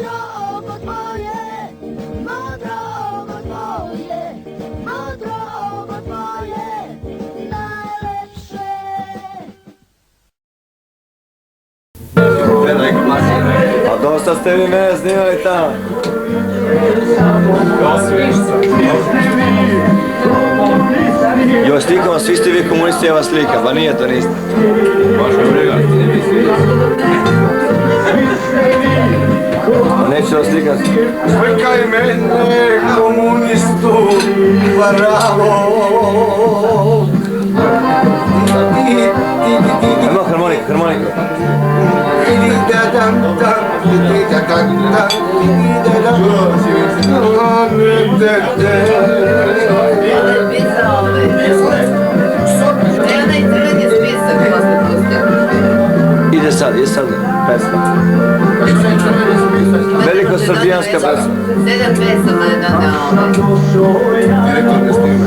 Modro oko tvoje, modro oko tvoje, modro oko tvoje, najlepše. A dosta ste vi mene snimali tamo. Joj, slikamo, svi ste vi komunisti, ja vas slikam, pa nije to niste. Možemo brigati, ne misli. Neću vas slikati. Slikaj mene, komunistu, bravo. Ajmo harmoniku, harmoniku. Ide sad, pesma. Veliko srbijanska pesma. 7 pesama je da Direktor ne snime.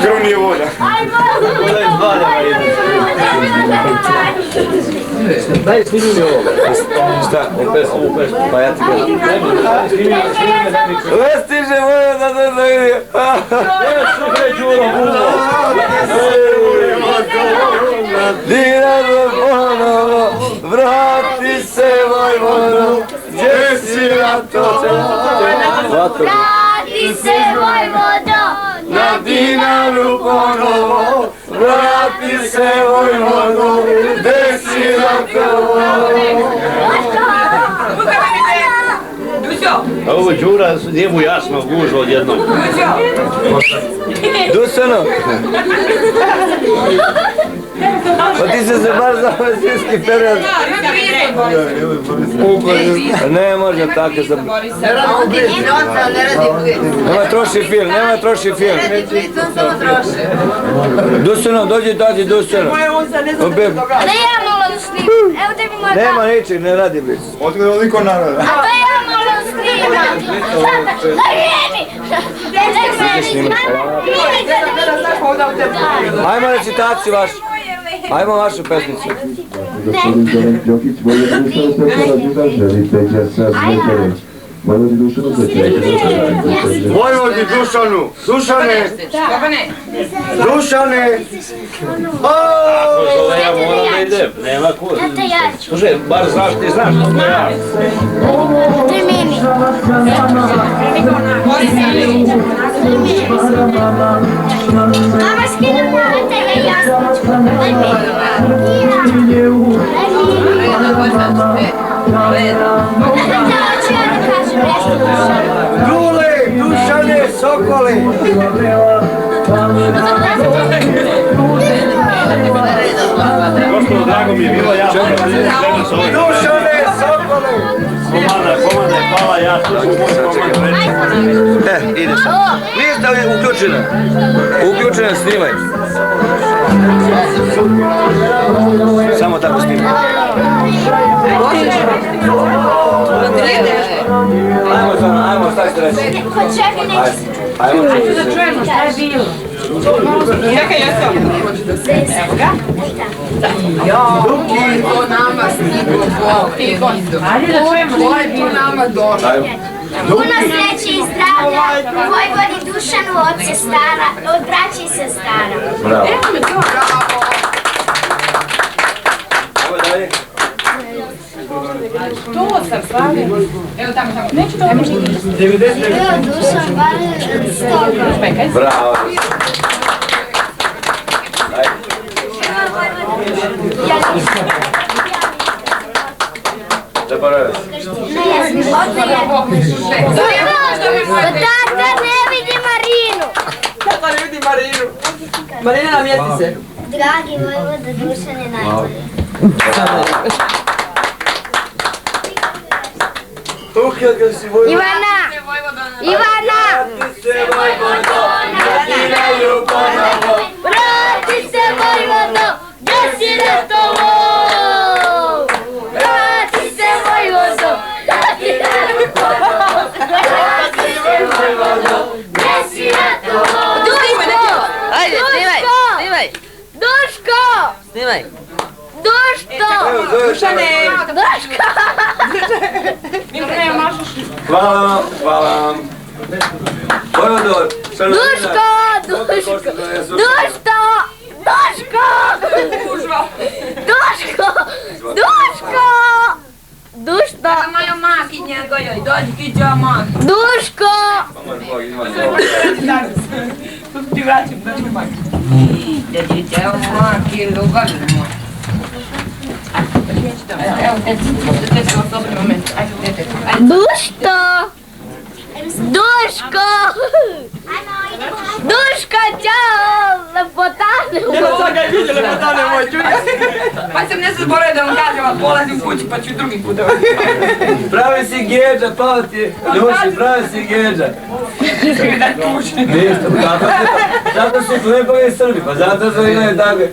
Krv nije volja. Daj, snimi mi ovo. Šta? Ovu pesmu. Pa ja ti gledam. Stiže moja da se vidi. Slušaj Đuro Bulo. Dinaro ponovo, vrati se Vojvodo, gdje si rato? Vrati se Vojvodo, Na Dinaru ponovo, vrati se Vojvodo, gdje si rato? Ovo Đura, njemu jasno gužo odjednom. Dušano! Pa ti se baš za ovaj zimski period. Ne može tako za... Nema troši film. Dušano, dođi tati Dušano. da ja malo snimam, evo tebi moj tata. Nema ničeg, ne radi blizu. Otkada oliko naroda? A da ja malo snimam, Ajmo recitaciju vašu. Ajmo vašu pesmicu. Gospodin Zoran Đokić, bolje društvo svečara Đuda, želi Peđa sa svečare. Vojvodi Dušanu svečare. Vojvodi Dušanu! Dušane! Dušane! Ako zove ja moram da idem, nema ko. Slušaj, bar znaš, ti znaš što ja. Ti meni. Mama skinu morate ga jasničko. Daj meni. Dule, Dušane, Sokole! Gospodo, drago mi je bilo, ja moram da idem žena s ovim. Dušane, Sokole! Komanda, hvala, ja ću moj komand. Ide sad. Niste uključene. Uključene, snimaj. Samo tako snimaj. Ajmo, šta ćete reći? Ajmo, Da čujemo šta je bilo. Čekaj, ja sam. Evo ga. Duki, to nama stigo po Ajde da čujemo šta je bilo. To nama došlo. Puno sreće i zdravlja, Vojvodi Dušanu od sestara, od braća i sestara. Bravo. Evo me to. Evo dalje. To sam stvarno. Evo tamo. Neću to možda. Evo Dušan, barem 100. Bravo. Zaboravio Tata ne vidi Marinu. Tata ne vidi Marinu. Marina na mjesti se. Dragi Vojvoda Dušan je najbolji. Ivana! Ivana! Vrati se Vojvodo, gdje si ratovo? Vrati se Vojvodo, vrati se Vojvodo, gdje si ratovo? Duško! Ajde, snimaj, snimaj. Duško! Snimaj. Duško! Dušane! Duško! Hvala vam, hvala vam. Vojvodor, Duško! Duško! Duško! Duško! Duško! Duško! Duško! Moja makinja gojoj, dođi kića mak. Duško! Ti vraćam, da ću maki. Dođite u maki, ljubav moj. Evo, to je osobni moment. Ajde, dete. Duško! Duško! Duško, čao! Lepotane Evo sad ga je vidio lepotane moj, čuj. Pa sam ne zaboravio da vam kažem, a polazim kući pa ću drugi put. pravi si geđa, pao ti, Ljuši, pravi si geđa. Ništa, zato su plekovi Srbi, pa zato su imaju takve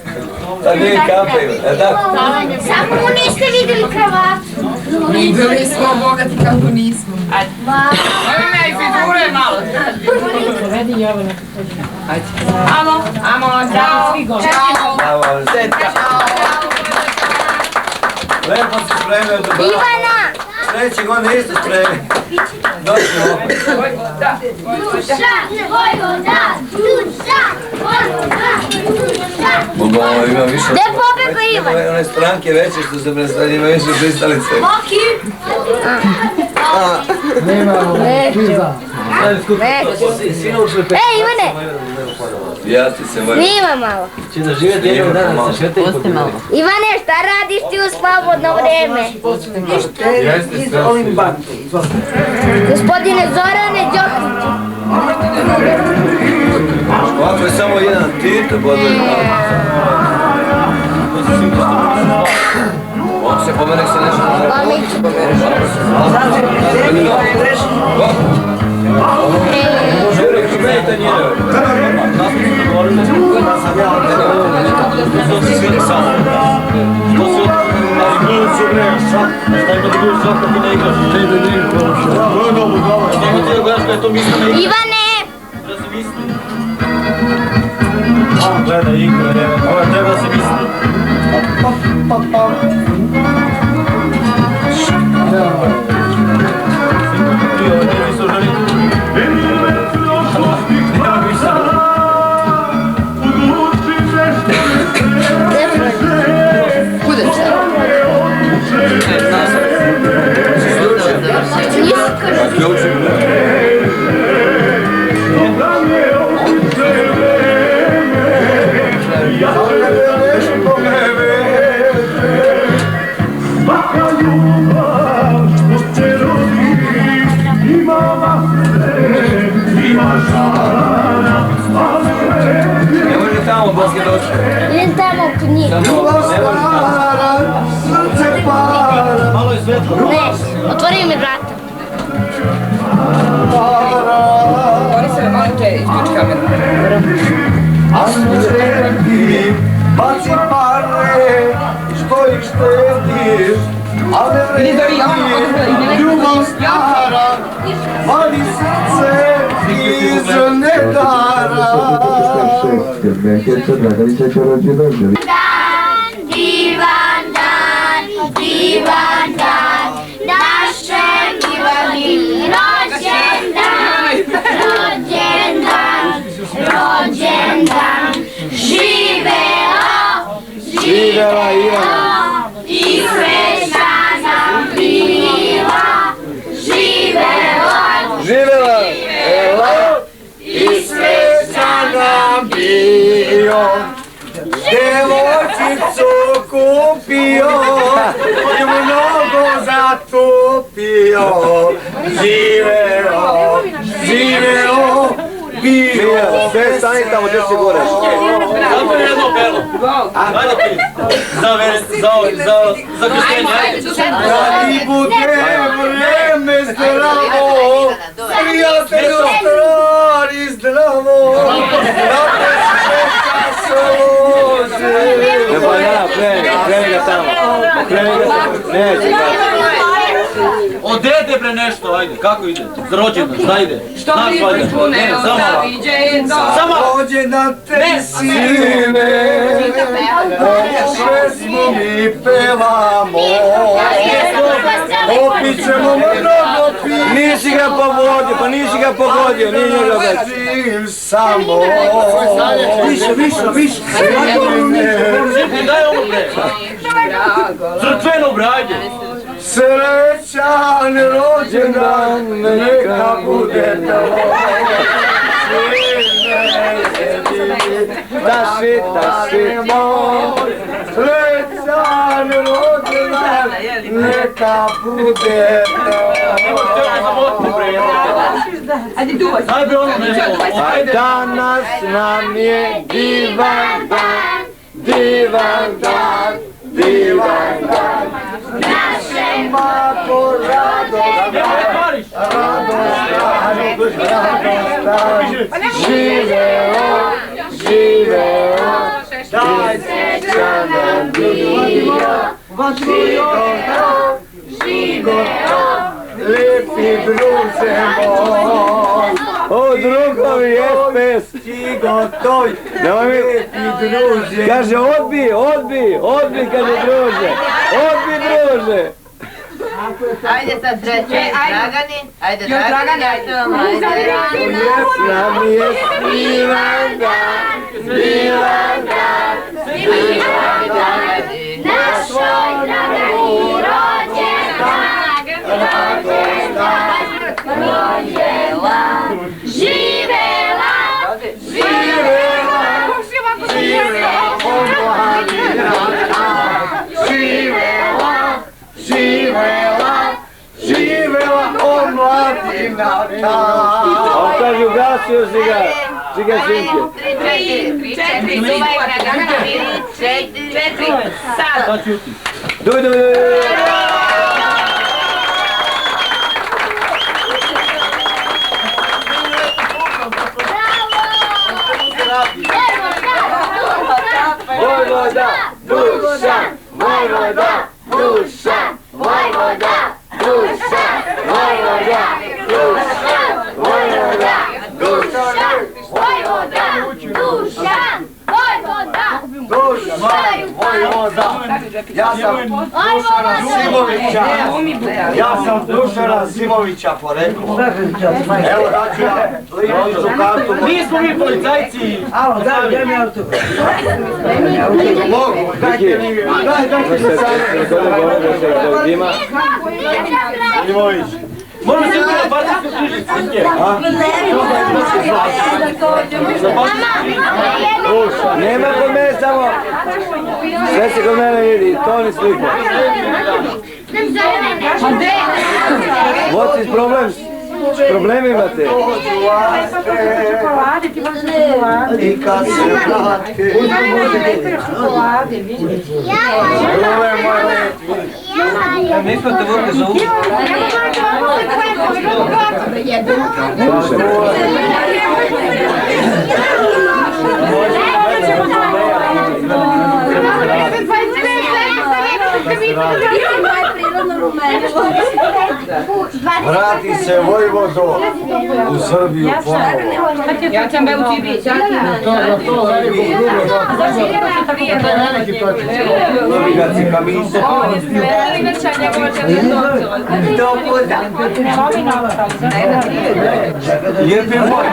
kape, je tako? Samo mu niste vidjeli kravatu. Vidjeli smo bogati kako nismo. Ajde. Ovo me i figure malo. Ajde. Amo, čao. Čao. Lepo se spremio do brava. Ivana! Sljedeće godine isto spremi. Dođemo. Duša! Vojvoda! Duša! Vojvoda! Duša! Bobo, ima više. Gdje pobjegao Ivan? One stranke veće što se predstavljaju, ima više pristalice. Moki! Ej, Ivane! Ja ti se moj. Snima malo. Će da živjeti jednog dana, se šete i Pusti malo. Ivane, šta radiš ti u slobodno vrijeme? Gospodine Zorane Đokiću. Ovako je samo jedan Tito podvrljeno. On se pomene se nešto. Ivane! Gledaj ikra, ovo treba se misliti. Budem se. Ne može tamo Boske doći. Idem tamo u knjigu. Malo je svetlo. Ne, otvori mi vrata. Oni se malo te isključi kameru. Baci pare, što ih štediš, a ne vredi ljubav stara, vali srce iz nedara. Divan dan, divan dan, našem Ivani rođendan, rođendan, rođendan, živeo, živeo, i sreća nam bila, živeo, Živela! I sreća nam bio, djevojčicu kupio i mnogo zatopio. Živeo, živeo, bio. Sve stani tamo gdje si goreš. Kako je jedno pelo? Ajde ti. Za krštenje, ajde. Da ti bude vreme zdravo, prijatelju stari zdravo, da te čeka se lože. Ne pa ja, kreni ga tamo. Neće ga. Od dede bre nešto, ajde, kako ide? Za rođendan, šta ide? Što mi pričune, da viđe do... Samo! Rođendan te sine, pesmu mi pevamo, opit ćemo mnogo piti. Nisi ga pogodio, pa nisi ga pogodio, nije njega već. Živim samo. Više. Daj ovo bre. Crkveno brajde. Srećan rođendan, neka bude Taši moj. Srećan rođendan, neka bude Ajde, duvaj. Ajde bre ono nešto. Danas nam je divan dan. Našem bako radostan, živeo, daj srećan nam bio, živeo, lepi druže moj. O, drugovi, SPS. Čigotovi, lepi druže. Kaže, odbi, kaže druže. Odbi, druže. Ajde sad sreće, Dragani. Ajde, Dragani, ajde. Nam je smilan dan, Našoj dragani rođendan, živela, živela omladina ta. On kaže, ugasio si ga. Čekaj, sinke. 3, 4, duvaj Dragana, 4, sad. Sad ćuti. Duj. Vojvoda, Dušan, Ja sam Dušana Simovića porekao. Evo daću ja ličnu kartu. Nismo mi policajci. Alo, daj mi auto. Mogu, dajte mi. Dajte mi Dima. Simović. Možda se na partijsku knjižicu, sinke. Nema kod mene samo. Sve se kod mene vidi, to ni slika. What's his problem? Problemi imate? Čokolade, ti možeš čokolade. I kad se vrati. Čokolade, vidi. Nismo te vrli za usta. Vrati se Vojvodo u Srbiju ponovo. Ja ćam be u Tibi, Novigaci kamise. Lijepi moj.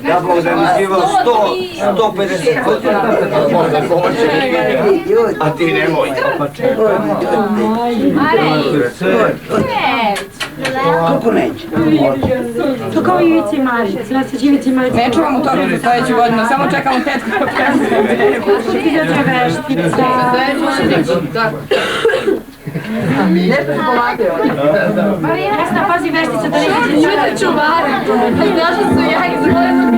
Ja bih organizirao 150 godina. A ti nemoj. Kako neće? To kao Ivici Marić, ja se Ivici Marić. Ne čuvamo to za sljedeću godinu, samo čekamo tetku da prezime. Ti da te veštica. Nešto se polatio. Vesna, pazi veštice da neće čuti čuvare. Znaš da su ja izgledali.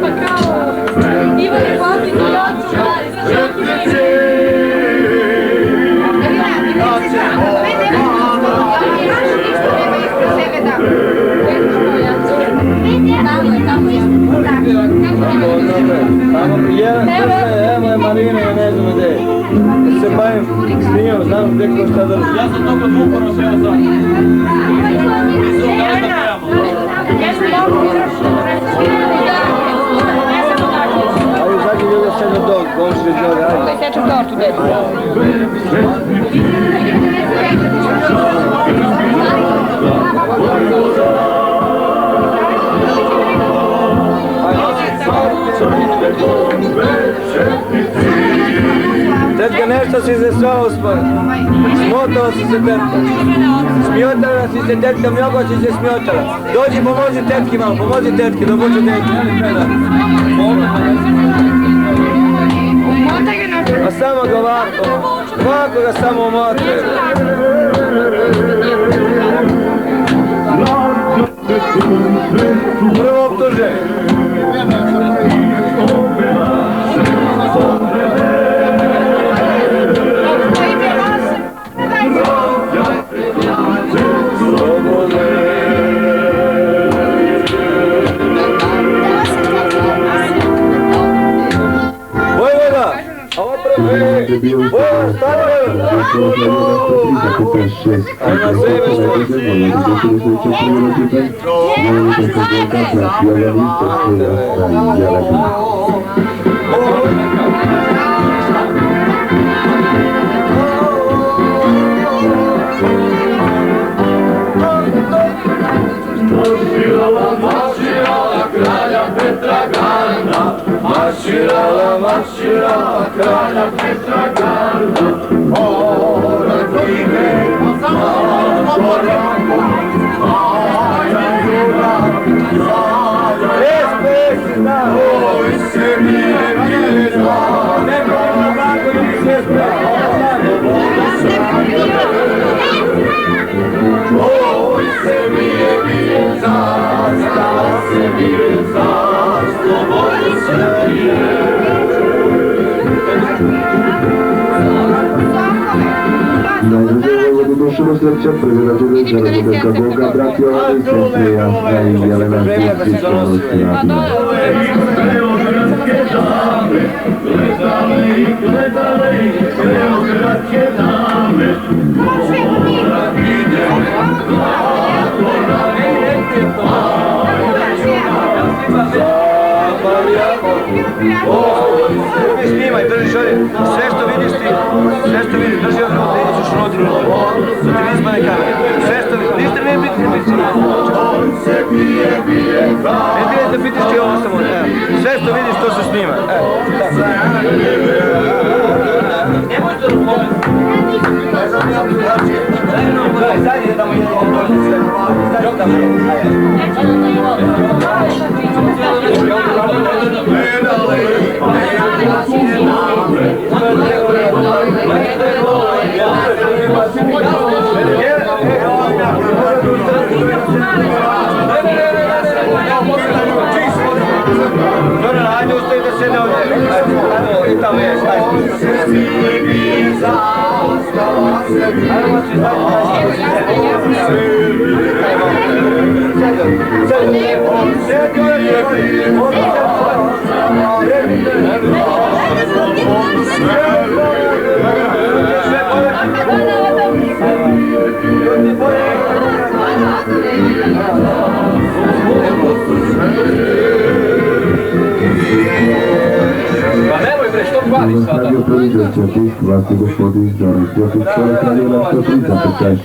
Pa kao, Ivan je pazi da ja čuvare. Evo je Marina, ja ne znam gdje. Ja se bavim snimom, znam gdje ko šta drži. Ja sam toko dvukoro sve ovo sam. Ali zadnji ljudi se na dog, komšli dog, ajde. Sečem tortu, dedu. Tetka, nešto si se svao spod. Smotala si se tetka. Smijotala si se tetka, mnogo si se smijotala. Dođi, pomozi tetki malo, pomozi tetki, dobuću tetki. A samo ga ovako ga samo omote. Prvo optuže. Marširala kralja Petra Garda, ora time, oj se mi je vjeza, oj se mi je vjeza, stala se vjeza, slobodu se je. Najduže vododušeno srce preverađuje za radodenka Boga, brat Jovan i sestre Jasna i Jelena Zvistić pomoći radima. Snimaj, držiš ovdje, sve što vidiš ti, drži ovdje, ideš unutra, da ti vidi spane kamere, sve što vidiš, ništa ne biti, ne biti. Ne ti da pitiš ti ovo samo, sve što vidiš to se snima, nemoj to razpomenuti. Sad je tamo jedan dođe sve, još tamo je, ajde ustaj da sede ovdje, i tamo je, Radio proizvođač artist, vlasti gospodin Zoran Stjopić, čovjek radio na 103,6,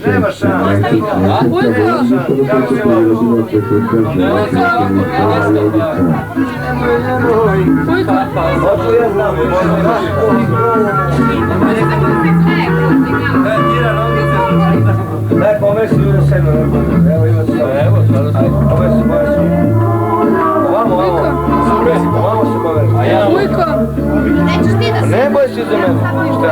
Daj, pomesi ljude sebe, evo ima sve, evo pomesi. Ovamo se poveri. Nećeš ti da se... Ne boj si za mene. Šta?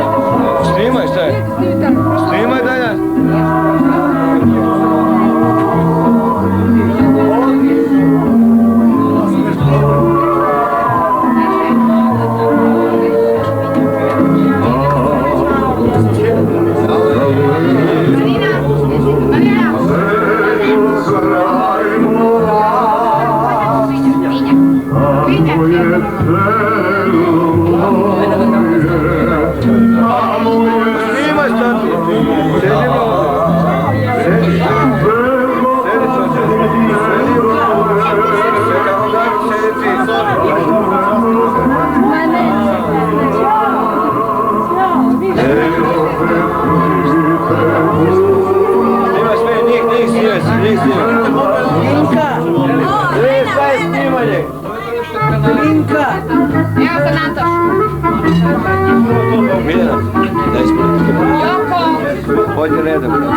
Pođe redom. Dobro.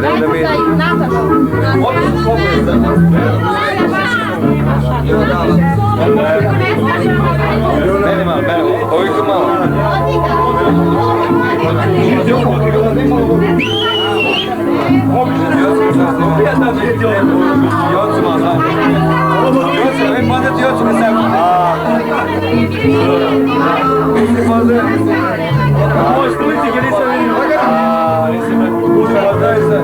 Redom ide. Meni malo, oviku malo. Jocu malo, da. Jocu, da mi podati Jocu na sebe. Mislim pozdrav. Možeš politike, nisam vidio. Nisam me pušao, daj se.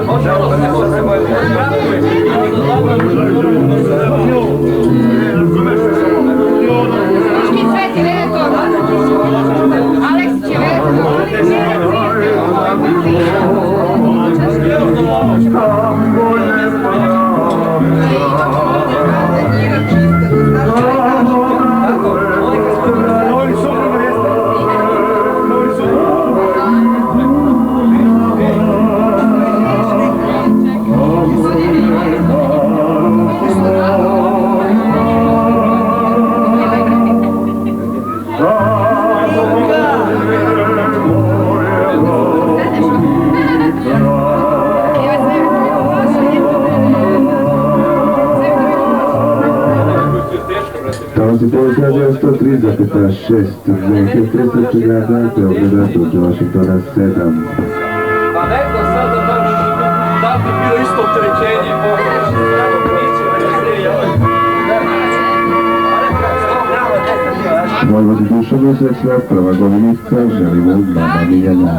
Možemo, nešto se bolje. Miški Sveti, vede toga. Aleksić je vede toga. Talanci površađa 103,6 hektara grada Beograda do Washingtona 7. Pa rekao sad da bi bilo isto opterećenje. Vojvodi Dušan Osečna, prva govornica, želimo mama Miljana.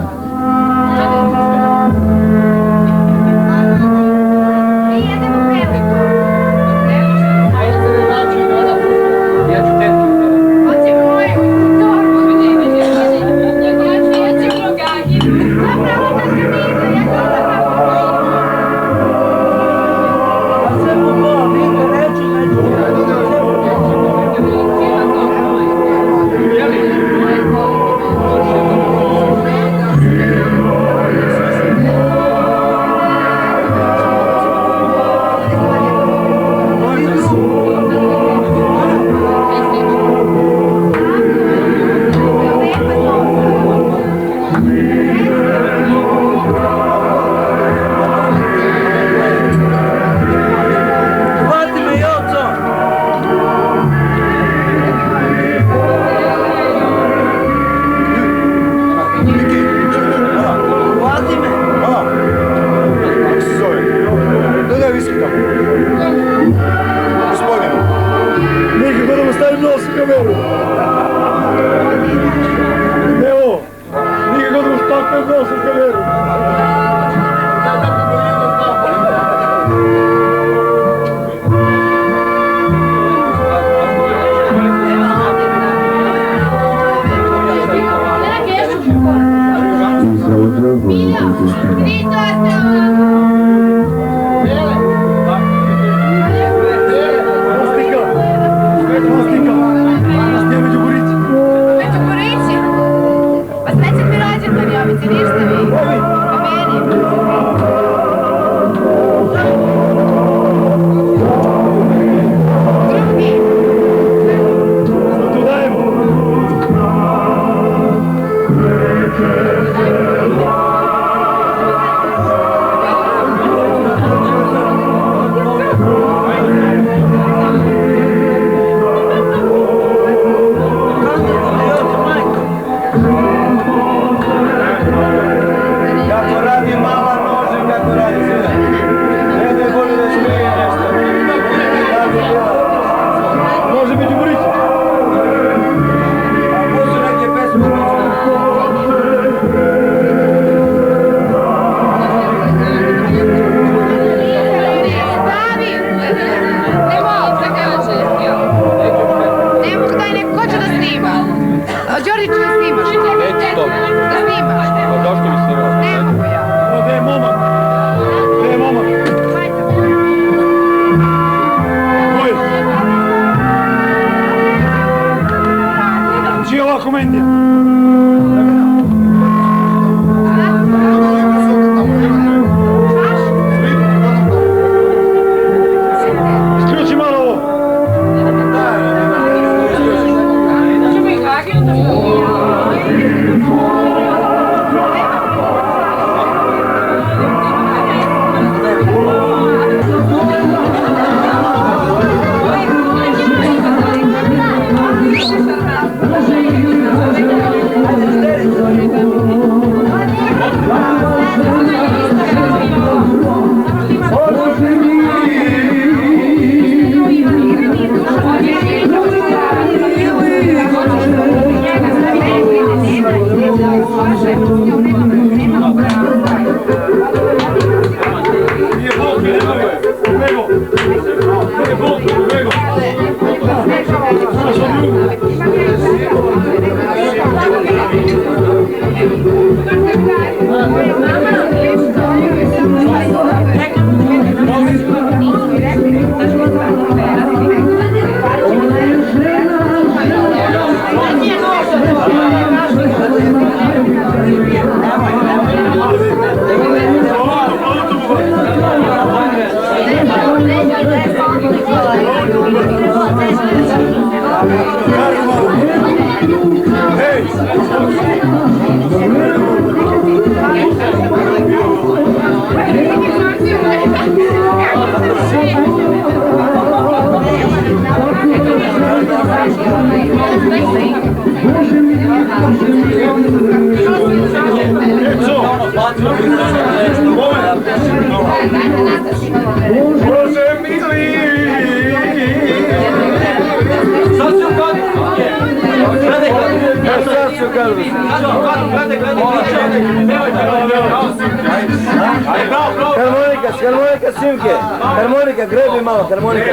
Harmonika, Simke, harmonika, grebi malo, harmonika.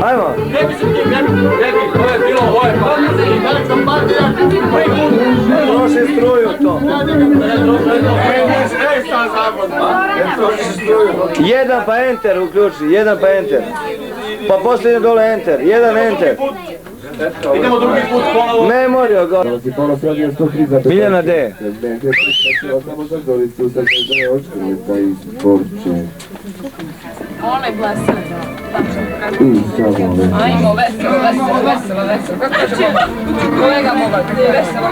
Ajmo. Troši struju to. Jedan pa enter uključi, jedan pa enter. Pa poslije dole enter, jedan enter. Idemo drugi put ponovo. Ne morio go. Miljana D. Onaj blesan. Ajmo, veselo. Kako će kolega mogao? Veselo.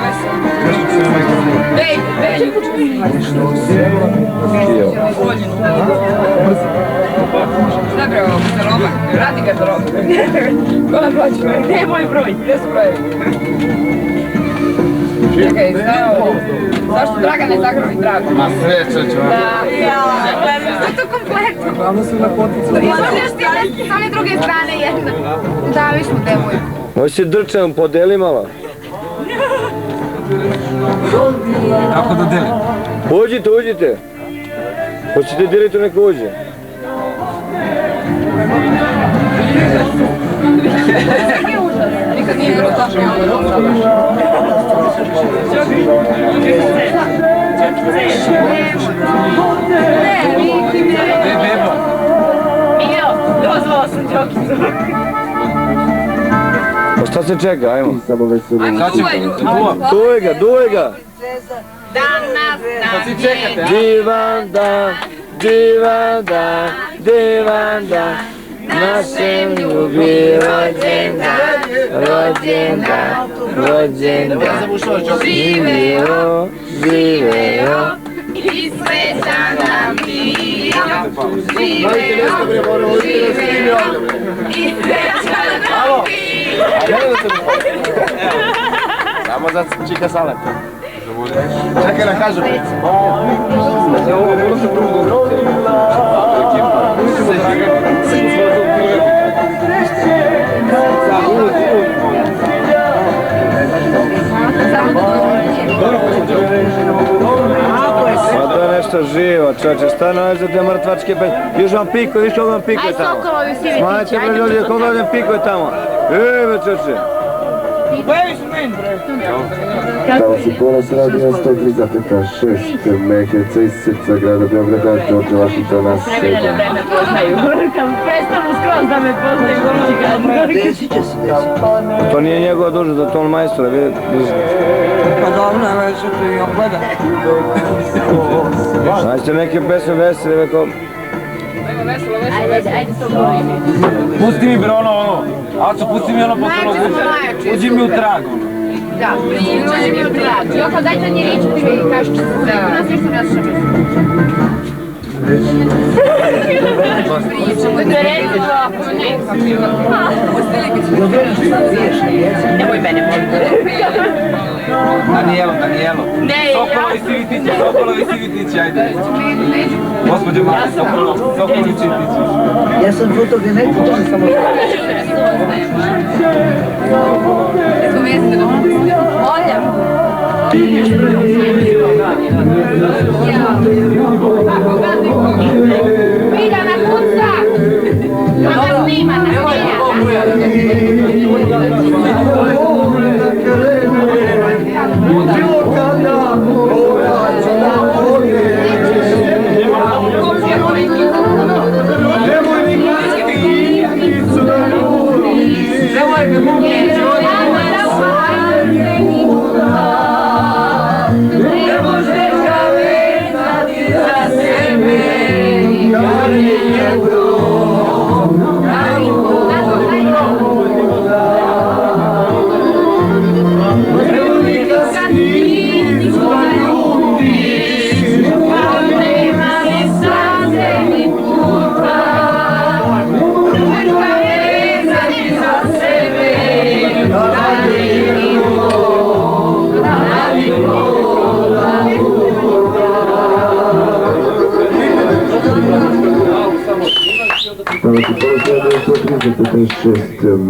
Bej. Šta bre ovo, roba? Radi ga za roba. Ko nam plaće? Gdje je moj broj? Gdje su brojevi? Čekaj, šta je ovo? Zašto Draga ne zagrovi Drago? Ma sreća ću vam. Što je to kompletno? Glavno su na poticu. Možeš ti s one druge strane jedna. Da, viš mu devojku. Ovo si drčan, podeli malo. Kako da delim? Uđite. Hoćete deliti, neko uđe. Nikad nije bilo tako. Bebo. Dozvala sam Đokicu. Pa šta se čeka, ajmo. Duvaj. Duvaj ga. Danas Sad si čekate, a? Divan dan, našem ljubi rođendan. Živeo, i sreća nam bio. Živeo, i sreća nam bio. Samo za čika saleta. Čekaj da kažem. Pa to je nešto živo, čoče, stano je za te mrtvačke penje. Još vam pikuje, viš koga vam pikuje tamo. Smanjite bre ljudi, koga vam pikuje tamo. Ebe čoče. Tamo se ponos radi na 103,6 MHz iz srca grada Beograda, Đorđe Vašingtona 7. Prestanu skroz da me poznaju. To nije njegova dužnost, da to on majstora, vidite. Pa dobro, ne već ti ogleda. Znaćete neke pesme vesele, veko... Ajde to govorimo. Pusti mi bre ono. Aco, pusti mi ono posle uđi mi u trag. Da, uđi mi u trag. Joko, dajte nje riječi, ti mi kažeš što se nas nešto našamo. Pričamo, da recimo, ako ne, pustili Nemoj mene moliti. Danijelo. Ne, Sokolovi Sivitići, ajde. Gospodin Mara, Sokolovi Sivitići. Ja sam fotogenetik, to sam samo... Olja. Vida na kuca. Ona snima,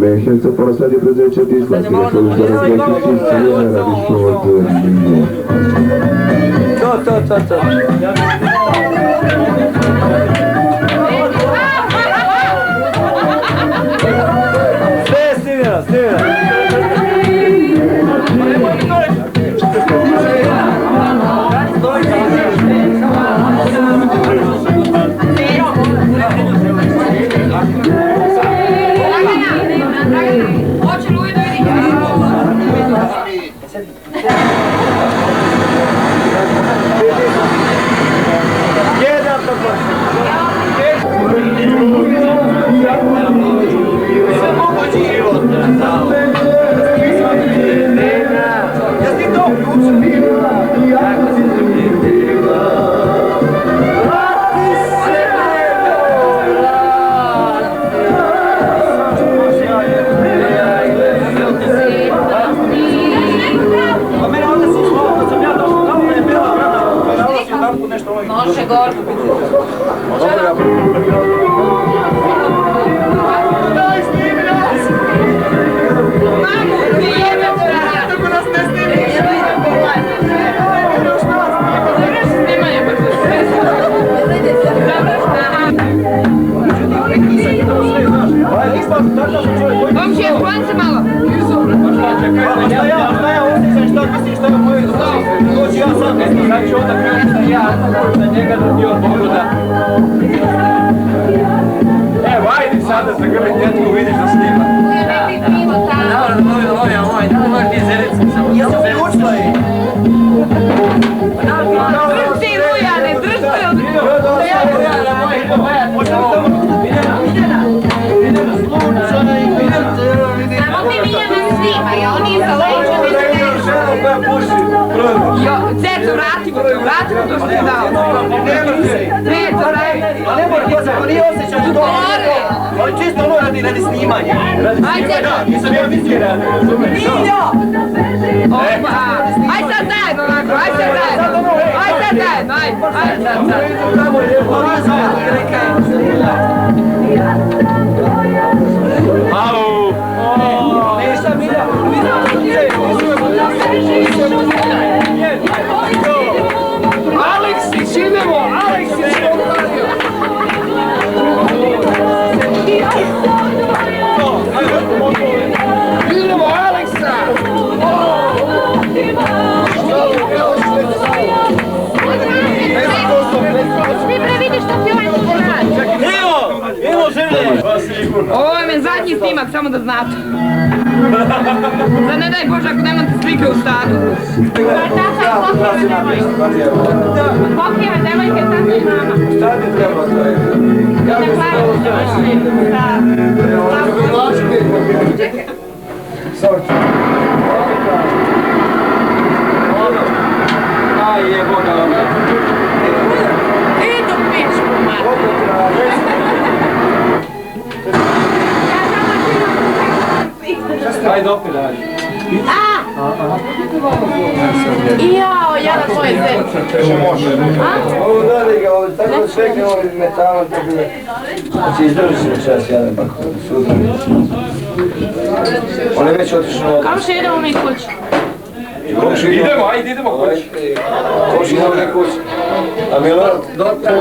Mehevca po rasadio predsjedniče Disla, direktor Zoran Pekić, Ciljena radično od Linije. To. Sve je snimljeno. Može gore. Komšije, skloni se malo. Šta ja osjećam, šta misliš, šta je moje to ću ja sad mislim, znači onda krenuti da ja za njega da ti odgovoru. Evo, ajde sada za grli djetku, vidiš da snima. Ja sam uključila i... Drž ti, Lujane, drž ti. Samo ti Miljana snima, ja on iza leđa Ceco, vratimo to što je dao. Ceco, vrati. Ne mora koza, on nije osjećan što ali čisto ono radi snimanje. Ajde, Nisam ja mislio radi, razumiješ? Aj sad zajedno, aj sad zajedno. Halo! Ništa, Milja! Aleksić, idemo! Idemo, Aleksa! Ti previdiš što ti ovaj muž radi. Evo žene! Ovo je men zadnji snimak, samo da znate. Da ne daj Bože ako nemate slike u stadu. Pokrijeve devojke, tako i mama. Šta ti treba to je? Ne Čekaj. Sorči. Aj jebo ga ona. Idu pičku, mati. Hajde opet dalje. Jao, jada tvoje zet. Ovo dali ga, ovo tako svekne ovim metalom, tako da... Znači izdrži se čas, jedan bako, sutra. On je već otišao na... Kako še idemo mi kući? Idemo, ajde idemo kući. Koši idemo na kući. A Milo, doktor...